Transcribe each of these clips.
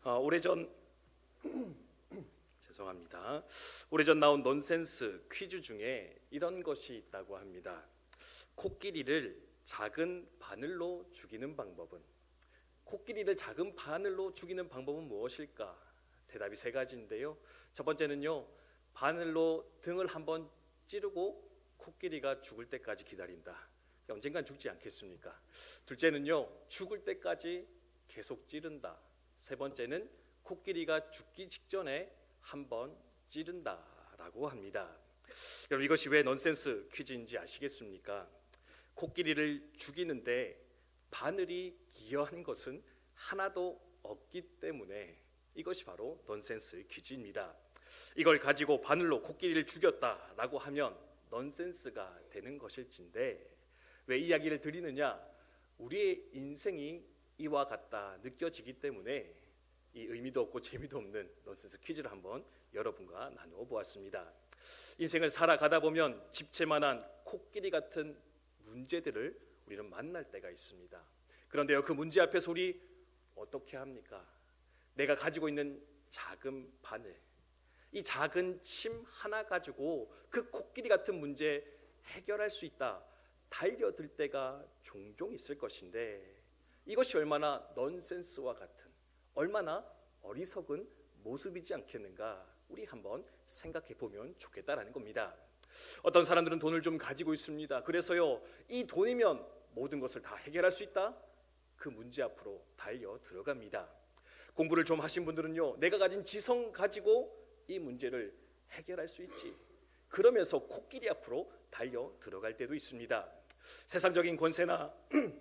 오래전 죄송합니다. 오래전 나온 넌센스 퀴즈 중에 이런 것이 있다고 합니다. 코끼리를 작은 바늘로 죽이는 방법은? 코끼리를 작은 바늘로 죽이는 방법은 무엇일까? 대답이 세 가지인데요. 첫 번째는요, 바늘로 등을 한번 찌르고 코끼리가 죽을 때까지 기다린다. 언젠간 죽지 않겠습니까? 둘째는요, 죽을 때까지 계속 찌른다. 세 번째는 코끼리가 죽기 직전에 한번 찌른다라고 합니다. 여러분, 이것이 왜 넌센스 퀴즈인지 아시겠습니까? 코끼리를 죽이는데 바늘이 기여한 것은 하나도 없기 때문에 이것이 바로 넌센스 퀴즈입니다. 이걸 가지고 바늘로 코끼리를 죽였다라고 하면 넌센스가 되는 것일진데, 왜 이야기를 드리느냐? 우리의 인생이 이와 같다 느껴지기 때문에 이 의미도 없고 재미도 없는 넌센스 퀴즈를 한번 여러분과 나누어 보았습니다. 인생을 살아가다 보면 집채만한 코끼리 같은 문제들을 우리는 만날 때가 있습니다. 그런데요, 그 문제 앞에서 우리 어떻게 합니까? 내가 가지고 있는 작은 바늘, 이 작은 침 하나 가지고 그 코끼리 같은 문제 해결할 수 있다, 달려들 때가 종종 있을 것인데, 이것이 얼마나 넌센스와 같은, 얼마나 어리석은 모습이지 않겠는가, 우리 한번 생각해 보면 좋겠다라는 겁니다. 어떤 사람들은 돈을 좀 가지고 있습니다. 그래서요, 이 돈이면 모든 것을 다 해결할 수 있다, 그 문제 앞으로 달려 들어갑니다. 공부를 좀 하신 분들은요, 내가 가진 지성 가지고 이 문제를 해결할 수 있지, 그러면서 코끼리 앞으로 달려 들어갈 때도 있습니다. 세상적인 권세나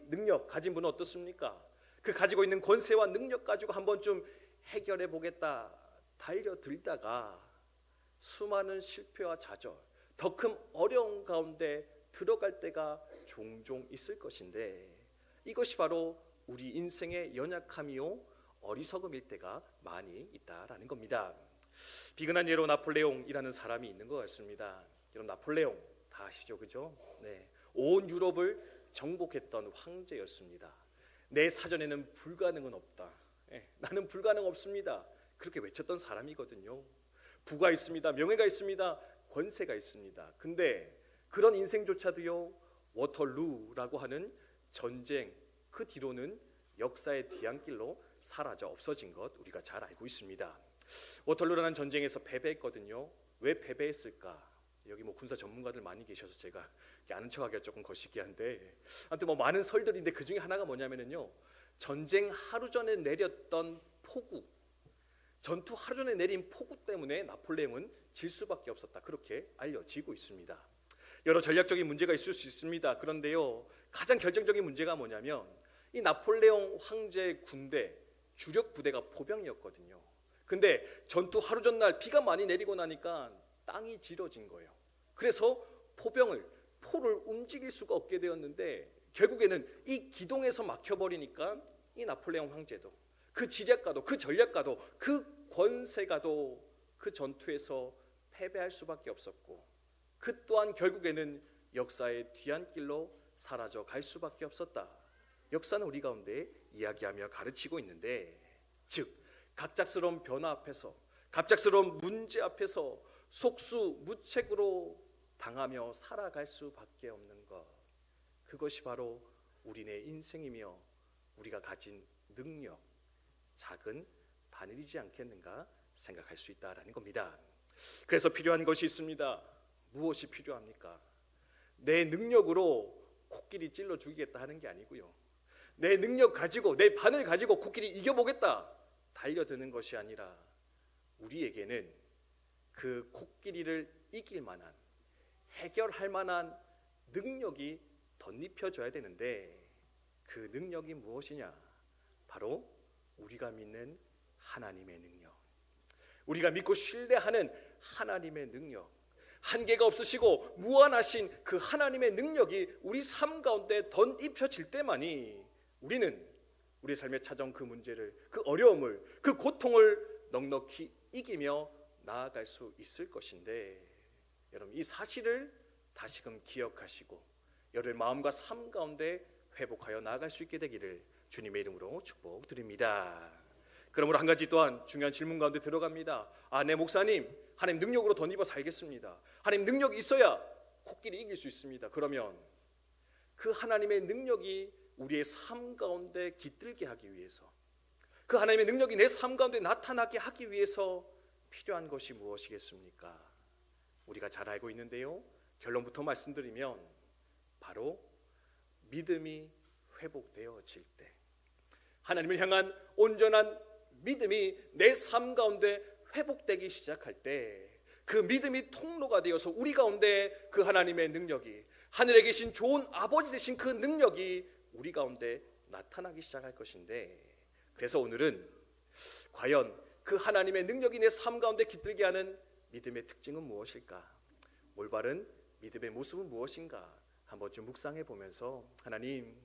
능력 가진 분은 어떻습니까? 그 가지고 있는 권세와 능력 가지고 한번 좀 해결해 보겠다 달려들다가 수많은 실패와 좌절, 더 큰 어려움 가운데 들어갈 때가 종종 있을 것인데, 이것이 바로 우리 인생의 연약함이요 어리석음일 때가 많이 있다라는 겁니다. 비근한 예로 나폴레옹이라는 사람이 있는 것 같습니다. 여러분, 나폴레옹 다 아시죠, 그죠? 네, 온 유럽을 정복했던 황제였습니다. 내 사전에는 불가능은 없다. 나는 불가능 없습니다. 그렇게 외쳤던 사람이거든요. 부가 있습니다. 명예가 있습니다. 권세가 있습니다. 근데 그런 인생조차도요, 워털루라고 하는 전쟁, 그 뒤로는 역사의 뒤안길로 사라져 없어진 것 우리가 잘 알고 있습니다. 워털루라는 전쟁에서 패배했거든요. 왜 패배했을까? 여기 군사 전문가들 많이 계셔서 제가 아는 척하기가 조금 거시기한데, 아무튼 많은 설들인데 그 중에 하나가 뭐냐면요, 전쟁 하루 전에 내렸던 폭우, 전투 하루 전에 내린 폭우 때문에 나폴레옹은 질 수밖에 없었다, 그렇게 알려지고 있습니다. 여러 전략적인 문제가 있을 수 있습니다. 그런데요, 가장 결정적인 문제가 뭐냐면, 이 나폴레옹 황제의 군대 주력 부대가 포병이었거든요. 근데 전투 하루 전날 비가 많이 내리고 나니까 땅이 질어진 거예요. 그래서 포를 움직일 수가 없게 되었는데, 결국에는 이 기동에서 막혀버리니까 이 나폴레옹 황제도, 그 지략가도, 그 전략가도, 그 권세가도 그 전투에서 패배할 수밖에 없었고, 그 또한 결국에는 역사의 뒤안길로 사라져 갈 수밖에 없었다. 역사는 우리 가운데 이야기하며 가르치고 있는데, 즉 갑작스러운 변화 앞에서, 갑작스러운 문제 앞에서 속수무책으로 당하며 살아갈 수밖에 없는 것, 그것이 바로 우리네 인생이며 우리가 가진 능력, 작은 바늘이지 않겠는가 생각할 수 있다라는 겁니다. 그래서 필요한 것이 있습니다. 무엇이 필요합니까? 내 능력으로 코끼리 찔러 죽이겠다 하는 게 아니고요, 내 능력 가지고, 내 바늘 가지고 코끼리 이겨보겠다 달려드는 것이 아니라, 우리에게는 그 코끼리를 이길 만한, 해결할 만한 능력이 덧입혀져야 되는데, 그 능력이 무엇이냐? 바로 우리가 믿는 하나님의 능력, 우리가 믿고 신뢰하는 하나님의 능력, 한계가 없으시고 무한하신 그 하나님의 능력이 우리 삶 가운데 덧입혀질 때만이 우리는 우리 삶에 찾아온 그 문제를, 그 어려움을, 그 고통을 넉넉히 이기며 나아갈 수 있을 것인데, 여러분, 이 사실을 다시금 기억하시고 여러분의 마음과 삶 가운데 회복하여 나아갈 수 있게 되기를 주님의 이름으로 축복드립니다. 그러므로 한 가지 또한 중요한 질문 가운데 들어갑니다. 네 목사님, 하나님 능력으로 덧입어 살겠습니다. 하나님 능력이 있어야 코끼리 이길 수 있습니다. 그러면 그 하나님의 능력이 우리의 삶 가운데 깃들게 하기 위해서, 그 하나님의 능력이 내 삶 가운데 나타나게 하기 위해서 필요한 것이 무엇이겠습니까? 우리가 잘 알고 있는데요, 결론부터 말씀드리면 바로 믿음이 회복되어질 때, 하나님을 향한 온전한 믿음이 내 삶 가운데 회복되기 시작할 때, 그 믿음이 통로가 되어서 우리 가운데 그 하나님의 능력이, 하늘에 계신 좋은 아버지 되신 그 능력이 우리 가운데 나타나기 시작할 것인데, 그래서 오늘은 과연 그 하나님의 능력이 내 삶 가운데 깃들게 하는 믿음의 특징은 무엇일까? 올바른 믿음의 모습은 무엇인가? 한번 좀 묵상해 보면서 하나님,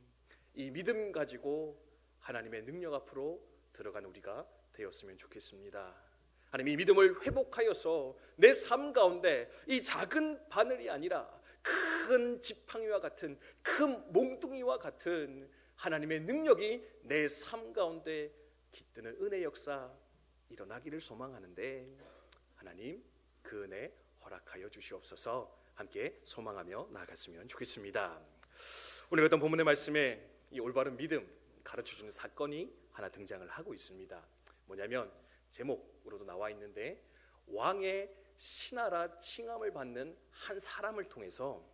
이 믿음 가지고 하나님의 능력 앞으로 들어가는 우리가 되었으면 좋겠습니다. 하나님, 이 믿음을 회복하여서 내 삶 가운데 이 작은 바늘이 아니라 큰 지팡이와 같은, 큰 몽둥이와 같은 하나님의 능력이 내 삶 가운데 깃드는 은혜 역사 일어나기를 소망하는데, 하나님 그 은혜 허락하여 주시옵소서. 함께 소망하며 나아갔으면 좋겠습니다. 오늘 어떤 본문의 말씀에 이 올바른 믿음 가르쳐주는 사건이 하나 등장을 하고 있습니다. 뭐냐면 제목으로도 나와 있는데, 왕의 신하라 칭함을 받는 한 사람을 통해서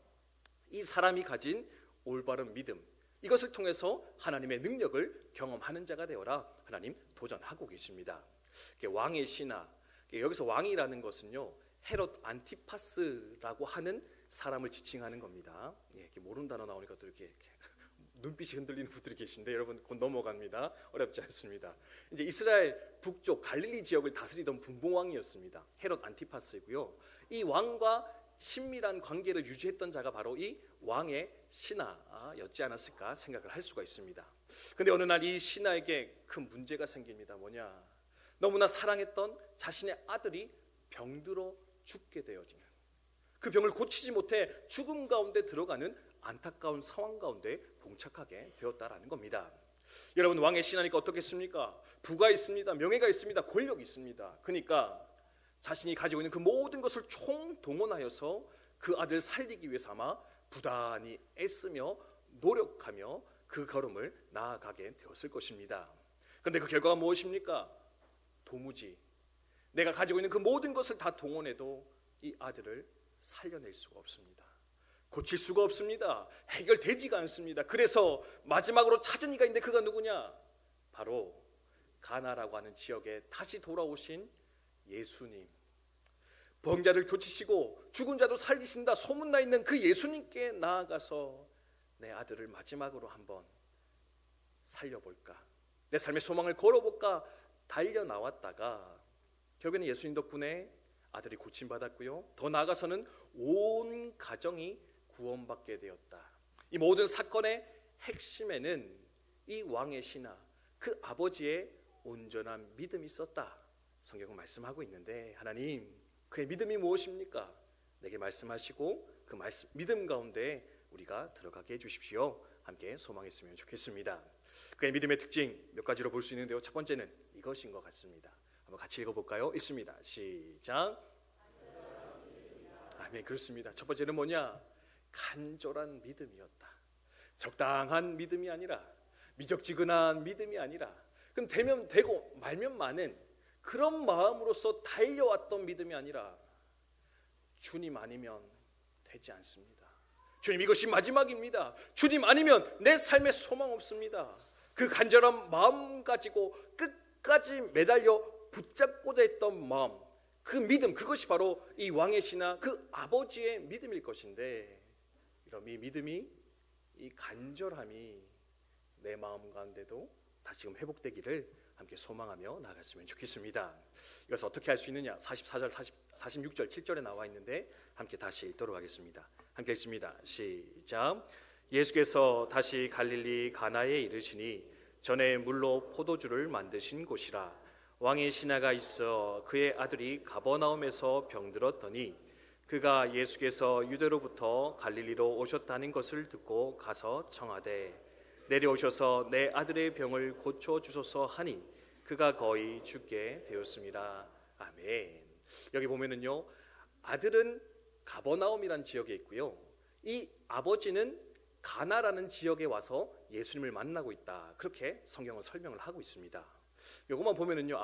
이 사람이 가진 올바른 믿음, 이것을 통해서 하나님의 능력을 경험하는 자가 되어라 하나님 도전하고 계십니다. 왕의 신하, 여기서 왕이라는 것은요, 헤롯 안티파스라고 하는 사람을 지칭하는 겁니다. 이렇게 모르는 단어 나오니까 또 이렇게 눈빛이 흔들리는 분들이 계신데, 여러분 곧 넘어갑니다. 어렵지 않습니다. 이제 이스라엘 북쪽 갈릴리 지역을 다스리던 분봉왕이었습니다. 헤롯 안티파스이고요. 이 왕과 친밀한 관계를 유지했던 자가 바로 이 왕의 신하였지 않았을까 생각을 할 수가 있습니다. 그런데 어느 날 이 신하에게 큰 문제가 생깁니다. 뭐냐? 너무나 사랑했던 자신의 아들이 병들어 죽게 되어지는, 그 병을 고치지 못해 죽음 가운데 들어가는 안타까운 상황 가운데 봉착하게 되었다라는 겁니다. 여러분, 왕의 신하니까 어떻겠습니까? 부가 있습니다. 명예가 있습니다. 권력이 있습니다. 그러니까 자신이 가지고 있는 그 모든 것을 총동원하여서 그 아들을 살리기 위해서 아마 부단히 애쓰며 노력하며 그 걸음을 나아가게 되었을 것입니다. 그런데 그 결과가 무엇입니까? 도무지 내가 가지고 있는 그 모든 것을 다 동원해도 이 아들을 살려낼 수가 없습니다. 고칠 수가 없습니다. 해결되지가 않습니다. 그래서 마지막으로 찾은 이가 있는데, 그가 누구냐? 바로 가나라고 하는 지역에 다시 돌아오신 예수님, 병자를 고치시고 죽은 자도 살리신다 소문나 있는 그 예수님께 나아가서 내 아들을 마지막으로 한번 살려볼까, 내 삶의 소망을 걸어볼까 달려나왔다가 결국에는 예수님 덕분에 아들이 고침받았고요, 더 나아가서는 온 가정이 구원받게 되었다. 이 모든 사건의 핵심에는 이 왕의 신하, 그 아버지의 온전한 믿음이 있었다, 성경은 말씀하고 있는데, 하나님 그의 믿음이 무엇입니까? 내게 말씀하시고 그 말씀, 믿음 가운데 우리가 들어가게 해주십시오. 함께 소망했으면 좋겠습니다. 그의 믿음의 특징 몇 가지로 볼 수 있는데요, 첫 번째는 이것인 것 같습니다. 한번 같이 읽어볼까요? 있습니다. 시작. 아멘. 그렇습니다. 첫 번째는 뭐냐? 간절한 믿음이었다. 적당한 믿음이 아니라, 미적지근한 믿음이 아니라, 그럼 되면 되고 말면 마는 그런 마음으로서 달려왔던 믿음이 아니라, 주님 아니면 되지 않습니다. 주님, 이것이 마지막입니다. 주님 아니면 내 삶에 소망 없습니다. 그 간절한 마음 가지고 끝까지 매달려 붙잡고자 했던 마음, 그 믿음, 그것이 바로 이 왕의 신하, 그 아버지의 믿음일 것인데, 이런 이 믿음이, 이 간절함이 내 마음 가운데도 다시금 회복되기를 함께 소망하며 나아갔으면 좋겠습니다. 이것을 어떻게 할 수 있느냐? 44절, 46절, 7절에 나와 있는데 함께 다시 읽도록 하겠습니다. 함께 읽습니다. 시작. 예수께서 다시 갈릴리 가나에 이르시니 전에 물로 포도주를 만드신 곳이라. 왕의 신하가 있어 그의 아들이 가버나움에서 병들었더니 그가 예수께서 유대로부터 갈릴리로 오셨다는 것을 듣고 가서 청하되 내려오셔서 내 아들의 병을 고쳐 주소서 하니 그가 거의 죽게 되었습니다. 아멘. 여기 보면은요, 아들은 가버나움이라는 지역에 있고요, 이 아버지는 가나라는 지역에 와서 예수님을 만나고 있다, 그렇게 성경은 설명을 하고 있습니다. 요것만 보면은요,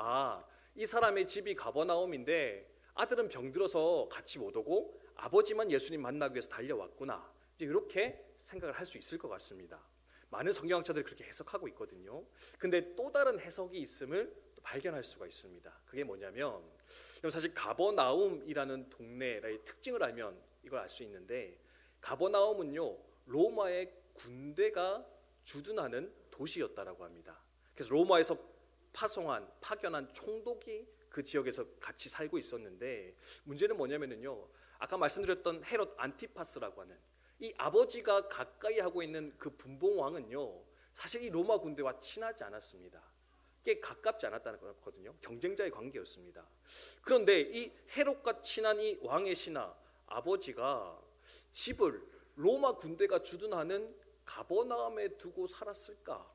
이 사람의 집이 가버나움인데 아들은 병들어서 같이 못 오고 아버지만 예수님 만나기 위해서 달려왔구나, 이제 이렇게 생각을 할 수 있을 것 같습니다. 많은 성경학자들이 그렇게 해석하고 있거든요. 근데 또 다른 해석이 있음을 또 발견할 수가 있습니다. 그게 뭐냐면, 사실 가버나움이라는 동네의 특징을 알면 이걸 알 수 있는데, 가버나움은요, 로마의 군대가 주둔하는 도시였다라고 합니다. 그래서 로마에서 파견한 총독이 그 지역에서 같이 살고 있었는데, 문제는 뭐냐면요, 아까 말씀드렸던 헤롯 안티파스라고 하는 이 아버지가 가까이 하고 있는 그 분봉왕은요, 사실 이 로마 군대와 친하지 않았습니다. 꽤 가깝지 않았다는 거거든요. 경쟁자의 관계였습니다. 그런데 이 헤롯과 친한 이 왕의 신하 아버지가 집을 로마 군대가 주둔하는 가버나움에 두고 살았을까?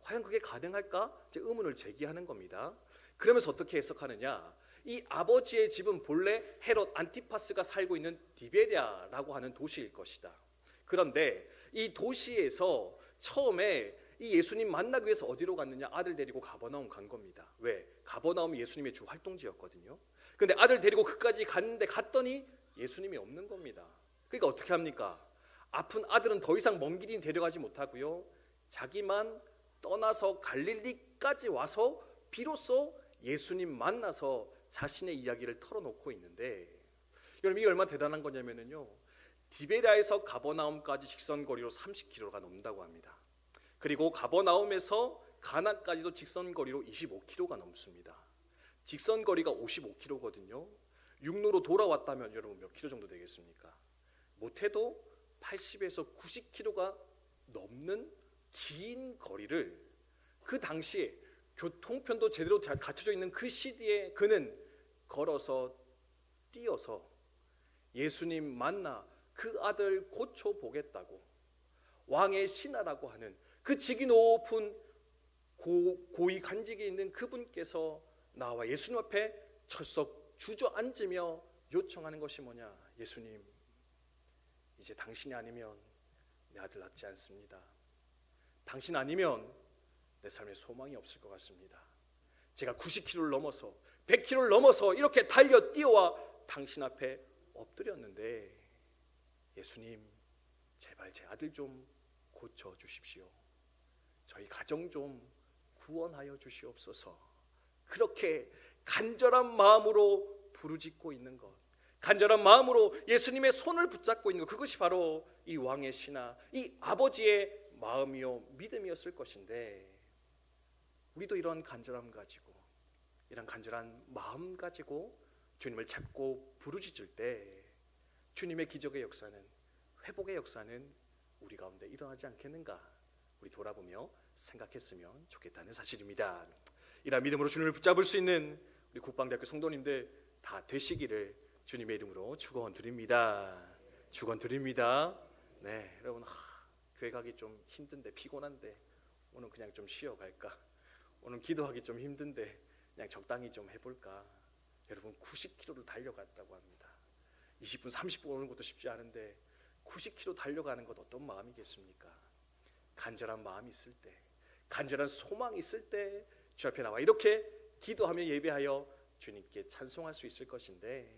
과연 그게 가능할까? 이제 의문을 제기하는 겁니다. 그러면서 어떻게 해석하느냐? 이 아버지의 집은 본래 헤롯 안티파스가 살고 있는 디베랴라고 하는 도시일 것이다. 그런데 이 도시에서 처음에 이 예수님 만나기 위해서 어디로 갔느냐? 아들 데리고 가버나움 간 겁니다. 왜? 가버나움이 예수님의 주 활동지였거든요. 근데 아들 데리고 그까지 갔더니 예수님이 없는 겁니다. 그러니까 어떻게 합니까? 아픈 아들은 더 이상 먼 길이 데려가지 못하고요, 자기만 떠나서 갈릴리까지 와서 비로소 예수님 만나서 자신의 이야기를 털어놓고 있는데, 여러분, 이게 얼마나 대단한 거냐면요, 디베랴에서 가버나움까지 직선거리로 30km가 넘는다고 합니다. 그리고 가버나움에서 가나까지도 직선거리로 25km가 넘습니다. 직선거리가 55km거든요. 육로로 돌아왔다면 여러분 몇 킬로 정도 되겠습니까? 못해도 80에서 90km가 넘는 긴 거리를, 그 당시에 교통편도 제대로 갖춰져 있는 그 시대에 그는 걸어서 뛰어서 예수님 만나 그 아들 고쳐보겠다고, 왕의 신하라고 하는 그 직이 높은 고위 간직에 있는 그분께서 나와 예수님 앞에 철썩 주저앉으며 요청하는 것이 뭐냐? 예수님, 이제 당신이 아니면 내 아들 낫지 않습니다. 당신 아니면 내 삶에 소망이 없을 것 같습니다. 제가 90km를 넘어서 100km를 넘어서 이렇게 달려 뛰어와 당신 앞에 엎드렸는데, 예수님, 제발 제 아들 좀 고쳐주십시오. 저희 가정 좀 구원하여 주시옵소서. 그렇게 간절한 마음으로 부르짖고 있는 것, 간절한 마음으로 예수님의 손을 붙잡고 있는 것, 그것이 바로 이 왕의 신하, 이 아버지의 마음이요 믿음이었을 것인데, 우리도 이런 간절함 가지고, 이런 간절한 마음 가지고 주님을 찾고 부르짖을 때 주님의 기적의 역사는, 회복의 역사는 우리 가운데 일어나지 않겠는가, 우리 돌아보며 생각했으면 좋겠다는 사실입니다. 이런 믿음으로 주님을 붙잡을 수 있는 우리 국방대학교 성도님들 다 되시기를 주님의 이름으로 축원드립니다. 축원드립니다. 네, 여러분, 교회 가기 좀 힘든데, 피곤한데 오늘 그냥 좀 쉬어갈까? 오늘 기도하기 좀 힘든데 그냥 적당히 좀 해볼까? 여러분, 90km를 달려갔다고 합니다. 20분 30분 오는 것도 쉽지 않은데 90km 달려가는 것 어떤 마음이겠습니까? 간절한 마음이 있을 때, 간절한 소망이 있을 때 주 앞에 나와 이렇게 기도하며 예배하여 주님께 찬송할 수 있을 것인데,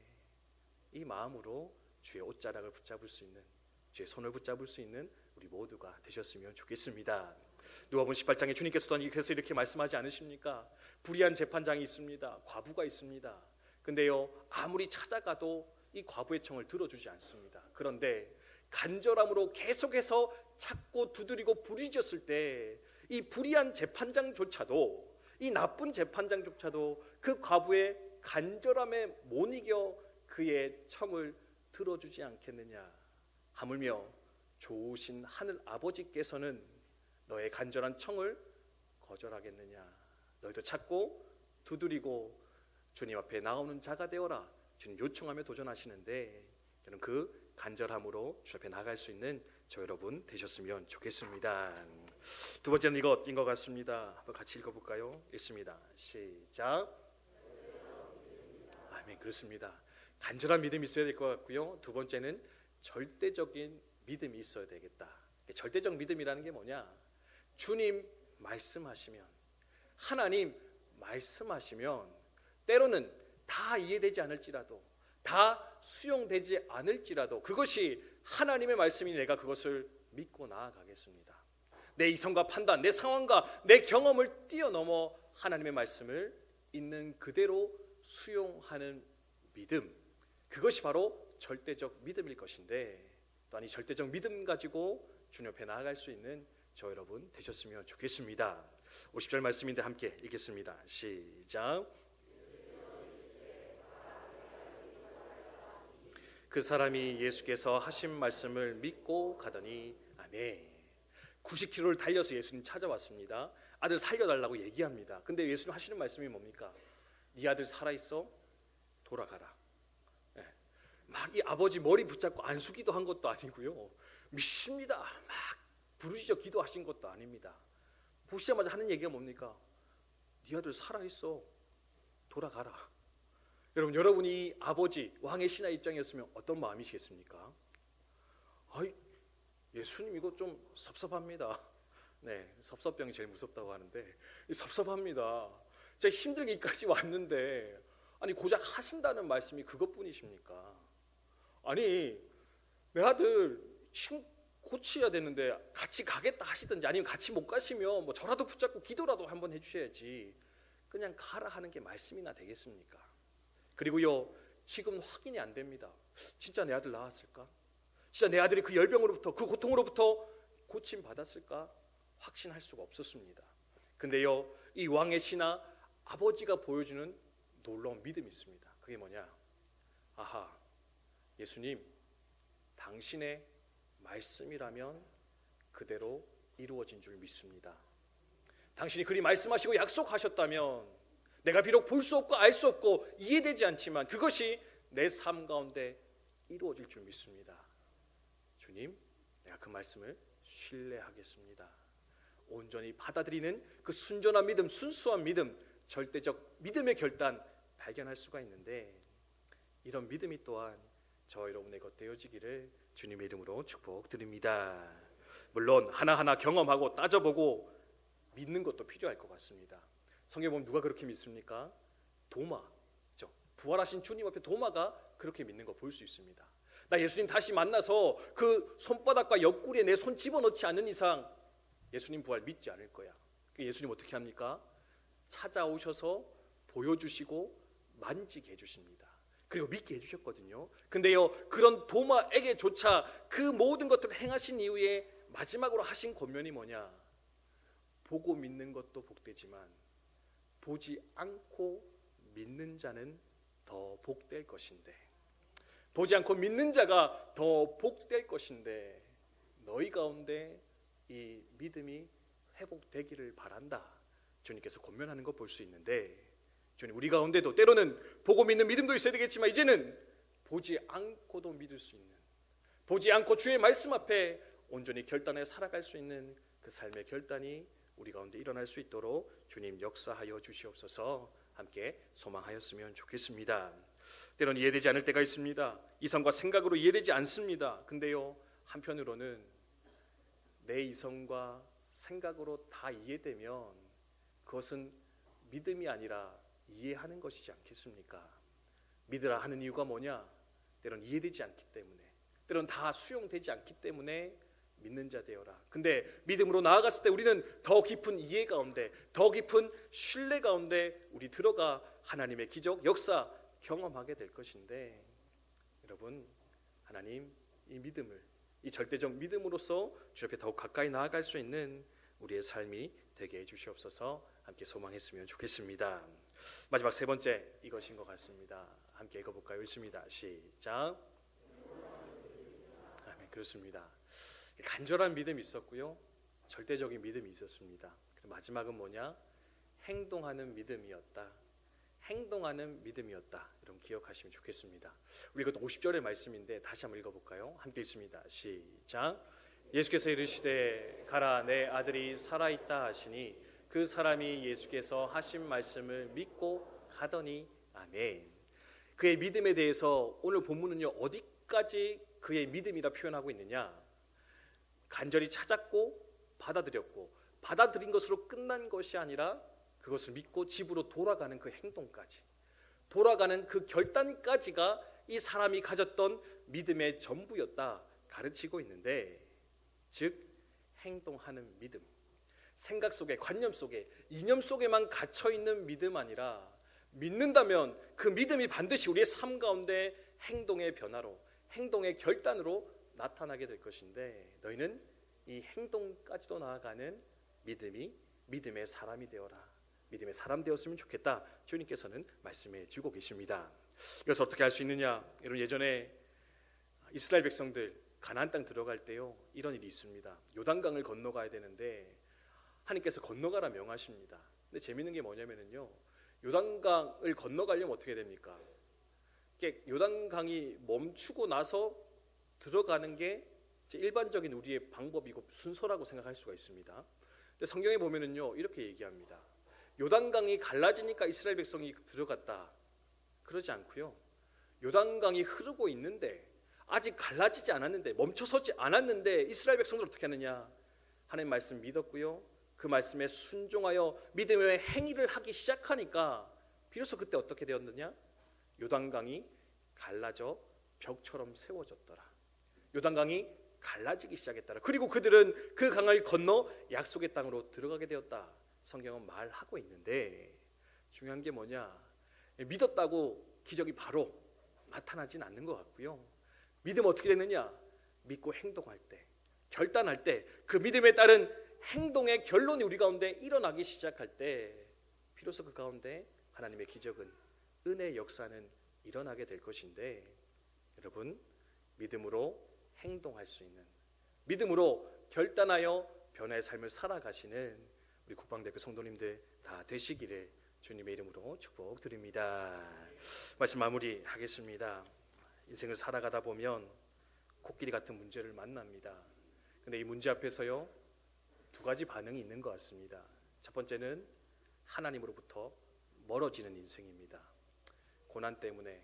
이 마음으로 주의 옷자락을 붙잡을 수 있는, 주의 손을 붙잡을 수 있는 우리 모두가 되셨으면 좋겠습니다. 누가복음 18장에 주님께서도 그래서 이렇게 말씀하지 않으십니까? 불의한 재판장이 있습니다. 과부가 있습니다. 근데요, 아무리 찾아가도 이 과부의 청을 들어주지 않습니다. 그런데 간절함으로 계속해서 찾고 두드리고 부르짖었을 때 이 불의한 재판장조차도, 이 나쁜 재판장조차도 그 과부의 간절함에 못 이겨 그의 청을 들어주지 않겠느냐? 하물며 좋으신 하늘 아버지께서는 너의 간절한 청을 거절하겠느냐? 너희도 찾고 두드리고 주님 앞에 나오는 자가 되어라, 주님 요청하며 도전하시는데, 저는 그 간절함으로 주 앞에 나갈 수 있는 저 여러분 되셨으면 좋겠습니다. 두 번째는 이것인 것 같습니다. 한번 같이 읽어볼까요? 읽습니다. 시작. 아멘. 그렇습니다. 간절한 믿음이 있어야 될 것 같고요. 두 번째는 절대적인 믿음이 있어야 되겠다. 절대적 믿음이라는 게 뭐냐? 주님 말씀하시면, 하나님 말씀하시면 때로는 다 이해되지 않을지라도, 다 수용되지 않을지라도 그것이 하나님의 말씀이니 내가 그것을 믿고 나아가겠습니다. 내 이성과 판단, 내 상황과 내 경험을 뛰어넘어 하나님의 말씀을 있는 그대로 수용하는 믿음, 그것이 바로 절대적 믿음일 것인데, 또한 이 절대적 믿음 가지고 주님 옆에 나아갈 수 있는 저 여러분 되셨으면 좋겠습니다. 50절 말씀인데 함께 읽겠습니다. 시작. 그 사람이 예수께서 하신 말씀을 믿고 가더니 아멘. 90km를 달려서 예수님 찾아왔습니다. 아들 살려달라고 얘기합니다. 근데 예수님 하시는 말씀이 뭡니까? 네 아들 살아있어? 돌아가라. 네. 막 이 아버지 머리 붙잡고 안수기도 한 것도 아니고요, 믿습니다 막 부르짖어 기도하신 것도 아닙니다. 보시자마자 하는 얘기가 뭡니까? 네 아들 살아있어, 돌아가라. 여러분이 아버지 왕의 신하 입장이었으면 어떤 마음이시겠습니까? 아이, 예수님 이거 좀 섭섭합니다. 네, 섭섭병이 제일 무섭다고 하는데 섭섭합니다. 제가 힘들기까지 왔는데 아니 고작 하신다는 말씀이 그것뿐이십니까? 아니 내 아들 지금 고쳐야 되는데 같이 가겠다 하시든지, 아니면 같이 못 가시면 뭐 저라도 붙잡고 기도라도 한번 해주셔야지 그냥 가라 하는 게 말씀이나 되겠습니까? 그리고요, 지금 확인이 안 됩니다. 진짜 내 아들 나았을까? 진짜 내 아들이 그 열병으로부터, 그 고통으로부터 고침 받았을까? 확신할 수가 없었습니다. 근데요, 이 왕의 신하 아버지가 보여주는 놀라운 믿음이 있습니다. 그게 뭐냐? 아하, 예수님, 당신의 말씀이라면 그대로 이루어진 줄 믿습니다. 당신이 그리 말씀하시고 약속하셨다면 내가 비록 볼 수 없고 알 수 없고 이해되지 않지만 그것이 내 삶 가운데 이루어질 줄 믿습니다. 주님, 내가 그 말씀을 신뢰하겠습니다. 온전히 받아들이는 그 순전한 믿음, 순수한 믿음, 절대적 믿음의 결단 발견할 수가 있는데, 이런 믿음이 또한 저 여러분의 것 되어지기를 주님의 이름으로 축복드립니다. 물론 하나하나 경험하고 따져보고 믿는 것도 필요할 것 같습니다. 성경에 보면 누가 그렇게 믿습니까? 도마죠. 부활하신 주님 앞에 도마가 그렇게 믿는 거 볼 수 있습니다. 나 예수님 다시 만나서 그 손바닥과 옆구리에 내 손 집어넣지 않는 이상 예수님 부활 믿지 않을 거야. 예수님 어떻게 합니까? 찾아오셔서 보여주시고 만지게 해주십니다. 그리고 믿게 해주셨거든요. 근데요, 그런 도마에게조차 그 모든 것들을 행하신 이후에 마지막으로 하신 권면이 뭐냐? 보고 믿는 것도 복되지만 보지 않고 믿는 자는 더 복될 것인데, 보지 않고 믿는 자가 더 복될 것인데 너희 가운데 이 믿음이 회복되기를 바란다. 주님께서 권면하는 거 볼 수 있는데, 주님 우리 가운데도 때로는 보고 믿는 믿음도 있어야 되겠지만 이제는 보지 않고도 믿을 수 있는, 보지 않고 주의 말씀 앞에 온전히 결단해 살아갈 수 있는 그 삶의 결단이 우리 가운데 일어날 수 있도록 주님 역사하여 주시옵소서. 함께 소망하였으면 좋겠습니다. 때로는 이해되지 않을 때가 있습니다. 이성과 생각으로 이해되지 않습니다. 근데요, 한편으로는 내 이성과 생각으로 다 이해되면 그것은 믿음이 아니라 이해하는 것이지 않겠습니까? 믿으라 하는 이유가 뭐냐? 때로는 이해되지 않기 때문에, 때로는 다 수용되지 않기 때문에 믿는 자 되어라. 근데 믿음으로 나아갔을 때 우리는 더 깊은 이해 가운데, 더 깊은 신뢰 가운데 우리 들어가 하나님의 기적, 역사 경험하게 될 것인데, 여러분, 하나님 이 믿음을, 이 절대적 믿음으로써 주 앞에 더욱 가까이 나아갈 수 있는 우리의 삶이 되게 해주시옵소서. 함께 소망했으면 좋겠습니다. 마지막 세 번째 이것인 것 같습니다. 함께 읽어볼까요? 읽습니다. 시작. 아멘. 그렇습니다. 간절한 믿음이 있었고요, 절대적인 믿음이 있었습니다. 마지막은 뭐냐? 행동하는 믿음이었다. 행동하는 믿음이었다. 여러분 기억하시면 좋겠습니다. 우리 이것도 50절의 말씀인데 다시 한번 읽어볼까요? 함께 읽습니다. 시작. 예수께서 이르시되 가라 내 아들이 살아있다 하시니 그 사람이 예수께서 하신 말씀을 믿고 가더니 아멘. 그의 믿음에 대해서 오늘 본문은요, 어디까지 그의 믿음이라 표현하고 있느냐? 간절히 찾았고 받아들였고 받아들인 것으로 끝난 것이 아니라 그것을 믿고 집으로 돌아가는 그 행동까지, 돌아가는 그 결단까지가 이 사람이 가졌던 믿음의 전부였다 가르치고 있는데, 즉 행동하는 믿음, 생각 속에, 관념 속에, 이념 속에만 갇혀있는 믿음 아니라 믿는다면 그 믿음이 반드시 우리의 삶 가운데 행동의 변화로, 행동의 결단으로 나타나게 될 것인데, 너희는 이 행동까지도 나아가는 믿음의 사람이 되어라, 믿음의 사람 되었으면 좋겠다, 주님께서는 말씀해 주고 계십니다. 그래서 어떻게 할 수 있느냐? 여러분, 예전에 이스라엘 백성들 가나안 땅 들어갈 때요, 이런 일이 있습니다. 요단강을 건너가야 되는데 하나님께서 건너가라 명하십니다. 근데 재밌는 게 뭐냐면요, 요단강을 건너가려면 어떻게 됩니까? 요단강이 멈추고 나서 들어가는 게 일반적인 우리의 방법이고 순서라고 생각할 수가 있습니다. 근데 성경에 보면은요, 이렇게 얘기합니다. 요단강이 갈라지니까 이스라엘 백성이 들어갔다, 그러지 않고요, 요단강이 흐르고 있는데 아직 갈라지지 않았는데, 멈춰서지 않았는데 이스라엘 백성들 어떻게 하느냐? 하나님 말씀 믿었고요, 그 말씀에 순종하여 믿음의 행위를 하기 시작하니까 비로소 그때 어떻게 되었느냐? 요단강이 갈라져 벽처럼 세워졌더라. 요단강이 갈라지기 시작했더라. 그리고 그들은 그 강을 건너 약속의 땅으로 들어가게 되었다, 성경은 말하고 있는데, 중요한 게 뭐냐? 믿었다고 기적이 바로 나타나진 않는 것 같고요, 믿음 어떻게 되느냐? 믿고 행동할 때, 결단할 때, 그 믿음에 따른 행동의 결론이 우리 가운데 일어나기 시작할 때 비로소 그 가운데 하나님의 기적은, 은혜의 역사는 일어나게 될 것인데, 여러분, 믿음으로 행동할 수 있는, 믿음으로 결단하여 변화의 삶을 살아가시는 우리 국방대표 성도님들 다 되시기를 주님의 이름으로 축복드립니다. 말씀 마무리하겠습니다. 인생을 살아가다 보면 코끼리 같은 문제를 만납니다. 근데 이 문제 앞에서요, 두 가지 반응이 있는 것 같습니다. 첫 번째는 하나님으로부터 멀어지는 인생입니다. 고난 때문에,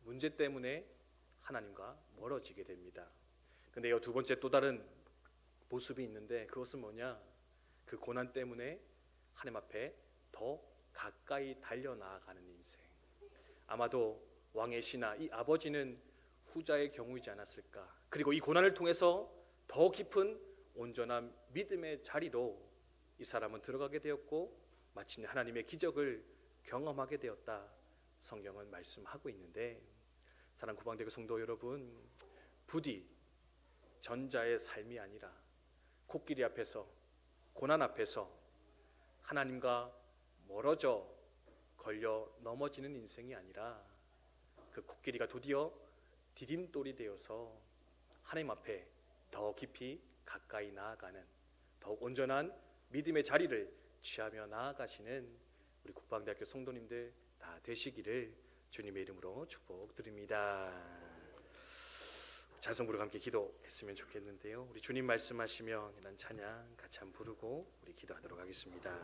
문제 때문에 하나님과 멀어지게 됩니다. 근데 이 두 번째 또 다른 모습이 있는데, 그것은 뭐냐? 그 고난 때문에 하나님 앞에 더 가까이 달려나아가는 인생. 아마도 왕의 신하 이 아버지는 후자의 경우이지 않았을까. 그리고 이 고난을 통해서 더 깊은 온전한 믿음의 자리로 이 사람은 들어가게 되었고, 마침내 하나님의 기적을 경험하게 되었다, 성경은 말씀하고 있는데, 사랑하는 국방대교 성도 여러분, 부디 전자의 삶이 아니라 코끼리 앞에서, 고난 앞에서 하나님과 멀어져 걸려 넘어지는 인생이 아니라, 그 코끼리가 드디어 디딤돌이 되어서 하나님 앞에 더 깊이 가까이 나아가는, 더욱 온전한 믿음의 자리를 취하며 나아가시는 우리 국방대학교 성도님들 다 되시기를 주님의 이름으로 축복드립니다. 찬송부로 함께 기도했으면 좋겠는데요, 우리 주님 말씀하시면 이런 찬양 같이 한번 부르고 우리 기도하도록 하겠습니다.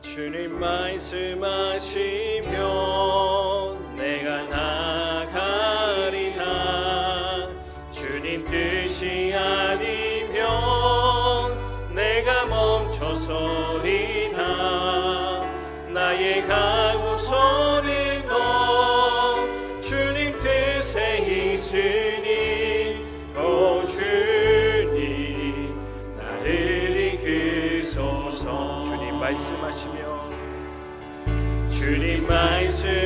주님 말씀하시면 내가 나가리라. 주님 뜻이 아니면 내가 멈춰서리라. 나의 가고서는 것 주님 뜻에 있으니 오 주님 나를 이끄소서. 주님 말씀하시면 주님 말씀하시면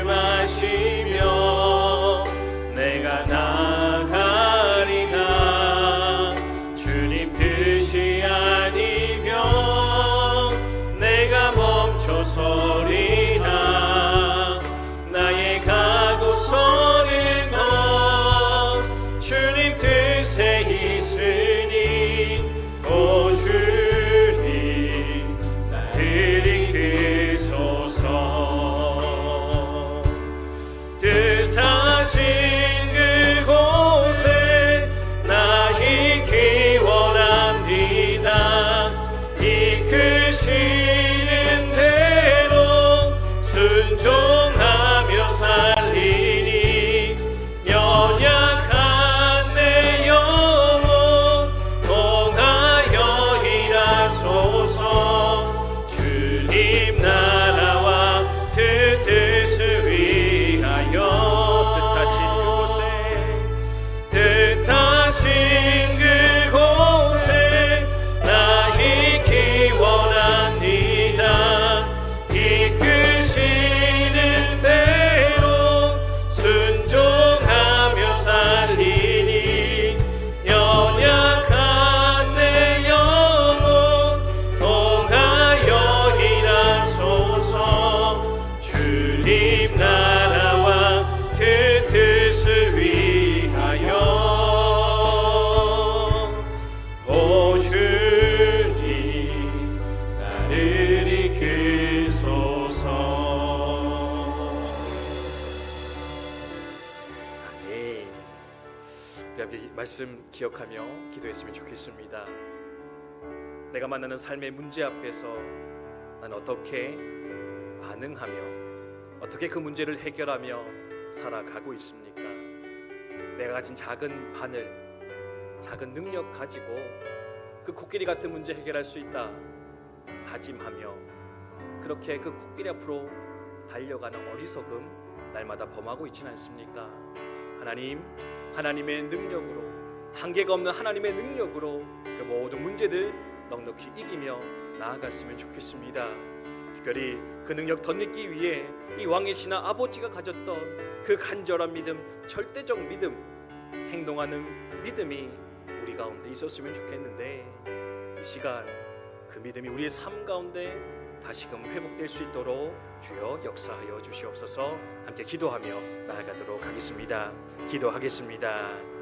내가 나가리라. 주님 뜻이 아니면 내가 멈춰서리라. 나의 가고 서는 것 말씀 기억하며 기도했으면 좋겠습니다. 내가 만나는 삶의 문제 앞에서 난 어떻게 반응하며 어떻게 그 문제를 해결하며 살아가고 있습니까? 내가 가진 작은 바늘, 작은 능력 가지고 그 코끼리 같은 문제 해결할 수 있다 다짐하며 그렇게 그 코끼리 앞으로 달려가는 어리석음 날마다 범하고 있지는 않습니까? 하나님, 하나님의 능력으로, 한계가 없는 하나님의 능력으로 그 모든 문제들 넉넉히 이기며 나아갔으면 좋겠습니다. 특별히 그 능력 덧입기 위해 이 왕의 신하 아버지가 가졌던 그 간절한 믿음, 절대적 믿음, 행동하는 믿음이 우리 가운데 있었으면 좋겠는데, 이 시간 그 믿음이 우리의 삶 가운데 다시금 회복될 수 있도록 주여 역사하여 주시옵소서. 함께 기도하며 나아가도록 하겠습니다. 기도하겠습니다.